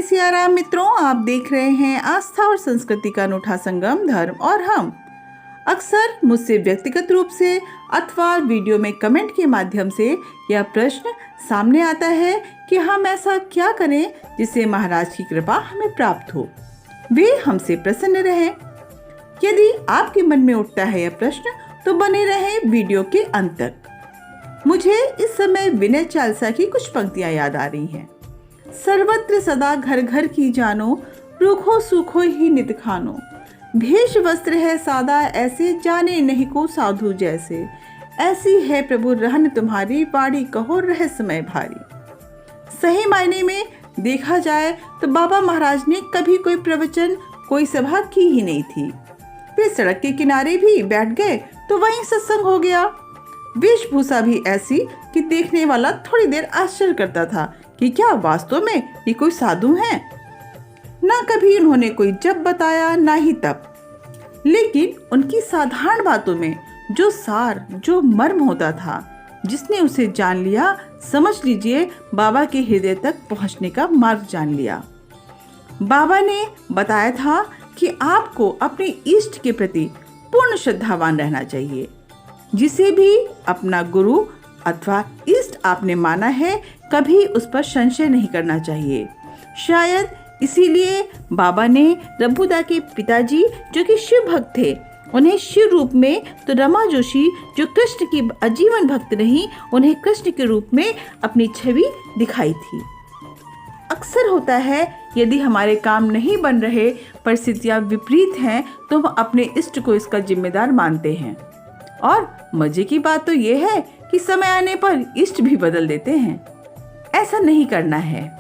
सियाराम मित्रों, आप देख रहे हैं आस्था और संस्कृति का अनूठा संगम धर्म और हम। अक्सर मुझसे व्यक्तिगत रूप से अथवा वीडियो में कमेंट के माध्यम से यह प्रश्न सामने आता है कि हम ऐसा क्या करें जिससे महाराज की कृपा हमें प्राप्त हो, वे हमसे प्रसन्न रहें। यदि आपके मन में उठता है यह प्रश्न तो बने रहें वीडियो के अंत तक। मुझे इस समय विनय चालसा की कुछ पंक्तियां याद आ रही हैं। सर्वत्र सदा घर घर की जानो, रूखो सूखो ही नित खानो। भेष वस्त्र है सादा ऐसे, जाने नहीं को साधु जैसे। ऐसी है प्रभु रहन तुम्हारी, वाणी कहो रहस्यमय भारी। सही मायने में देखा जाए तो बाबा महाराज ने कभी कोई प्रवचन, कोई सभा की ही नहीं थी। वे सड़क के किनारे भी बैठ गए तो वहीं सत्संग हो गया। वेशभूषा भी ऐसी कि देखने वाला थोड़ी देर आश्चर्य करता था कि क्या वास्तव में ये कोई साधु हैं। ना कभी उन्होंने कोई जप बताया, ना ही तप, लेकिन उनकी साधारण बातों में जो सार, जो मर्म होता था, जिसने उसे जान लिया, समझ लीजिए बाबा के हृदय तक पहुंचने का मार्ग जान लिया। बाबा ने बताया था कि आपको अपने इष्ट के प्रति पूर्ण श्रद्धावान रहना चाहिए। जिसे भी अपना गुरु अथवा इष्ट आपने माना है, कभी उस पर संशय नहीं करना चाहिए। शायद इसीलिए बाबा ने रघुदा के पिताजी, जो कि शिव भक्त थे, उन्हें शिव रूप में, तो रमा जोशी जो कृष्ण की आजीवन भक्त रही, उन्हें कृष्ण के रूप में अपनी छवि दिखाई थी। अक्सर होता है यदि हमारे काम नहीं बन रहे, परिस्थितियां विपरीत हैं, तो हम अपने इष्ट को इसका जिम्मेदार मानते हैं। और मजे की बात तो यह है कि समय आने पर इष्ट भी बदल देते हैं। ऐसा नहीं करना है।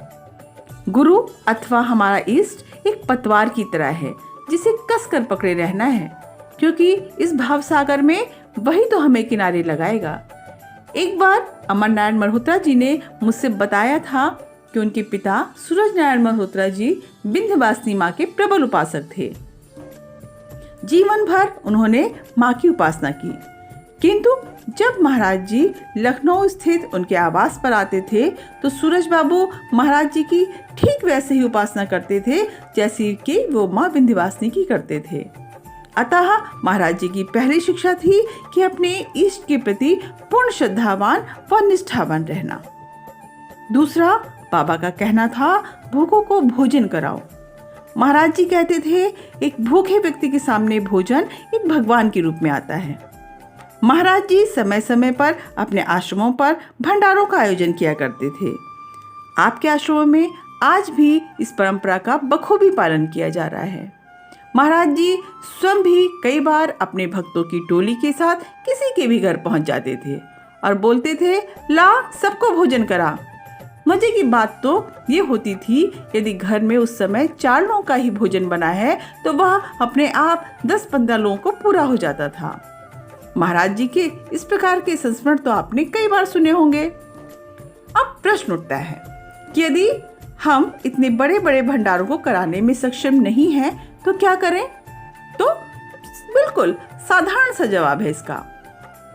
गुरु अथवा हमारा इष्ट एक पतवार की तरह है जिसे कसकर पकड़े रहना है, क्योंकि इस भाव सागर में वही तो हमें किनारे लगाएगा। एक बार अमर नारायण मल्होत्रा जी ने मुझसे बताया था कि उनके पिता सूरज नारायण मल्होत्रा जी विंध्यवासिनी माँ के प्रबल उपासक थे। जीवन भर उन्होंने माँ की उपासना की, किंतु जब महाराज जी लखनऊ स्थित उनके आवास पर आते थे तो सूरज बाबू महाराज जी की ठीक वैसे ही उपासना करते थे जैसी कि वो माँ विंध्यवासिनी की करते थे। अतः महाराज जी की पहली शिक्षा थी कि अपने इष्ट के प्रति पूर्ण श्रद्धावान व निष्ठावान रहना। दूसरा, बाबा का कहना था, भूखों को भोजन कराओ। महाराज जी कहते थे, एक भूखे व्यक्ति के सामने भोजन एक भगवान के रूप में आता है। महाराज जी समय समय पर अपने आश्रमों पर भंडारों का आयोजन किया करते थे। आपके आश्रमों में आज भी इस परंपरा का बखूबी पालन किया जा रहा है। महाराज जी स्वयं भी कई बार अपने भक्तों की टोली के साथ किसी के भी घर पहुंच जाते थे और बोलते थे, ला सबको भोजन करा। मजे की बात तो ये होती थी, यदि घर में उस समय 4 लोगों का ही भोजन बना है तो वह अपने आप 10-15 लोगों को पूरा हो जाता था। महाराज जी के इस प्रकार के संस्मरण तो आपने कई बार सुने होंगे। अब प्रश्न उठता है कि यदि हम इतने बड़े बड़े भंडारों को कराने में सक्षम नहीं हैं तो क्या करें? तो बिल्कुल साधारण सा जवाब है इसका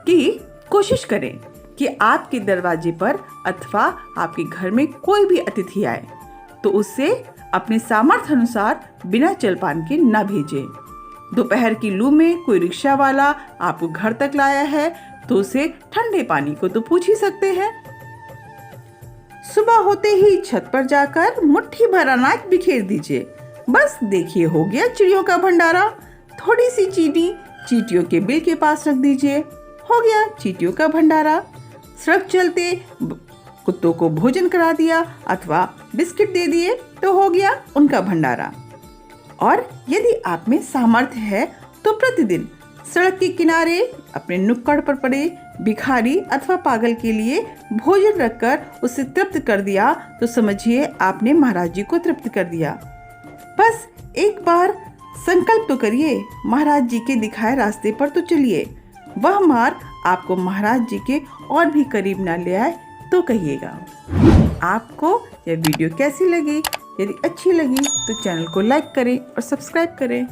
कि कोशिश करें कि आपके दरवाजे पर अथवा आपके घर में कोई भी अतिथि आए तो उससे अपने सामर्थ्य अनुसार बिना जलपान के न भेजें। दोपहर की लू में कोई रिक्शा वाला आपको घर तक लाया है तो उसे ठंडे पानी को तो पूछ ही सकते हैं। सुबह होते ही छत पर जाकर मुट्ठी भर अनाज बिखेर दीजिए। बस देखिए, हो गया चिड़ियों का भंडारा। थोड़ी सी चीनी चींटियों के बिल के पास रख दीजिए, हो गया चींटियों का भंडारा। सड़क चलते कुत्तों को भोजन करा दिया अथवा बिस्किट दे दिए तो हो गया उनका भंडारा। और यदि आप में सामर्थ्य है तो प्रतिदिन सड़क के किनारे अपने नुक्कड़ पर पड़े भिखारी अथवा पागल के लिए भोजन रखकर उसे तृप्त कर दिया तो समझिए आपने महाराज जी को तृप्त कर दिया। बस एक बार संकल्प तो करिए, महाराज जी के दिखाए रास्ते पर तो चलिए। वह मार्ग आपको महाराज जी के और भी करीब ना ले आए तो कहिएगा। आपको यह वीडियो कैसी लगी? यदि अच्छी लगी तो चैनल को लाइक करें और सब्सक्राइब करें।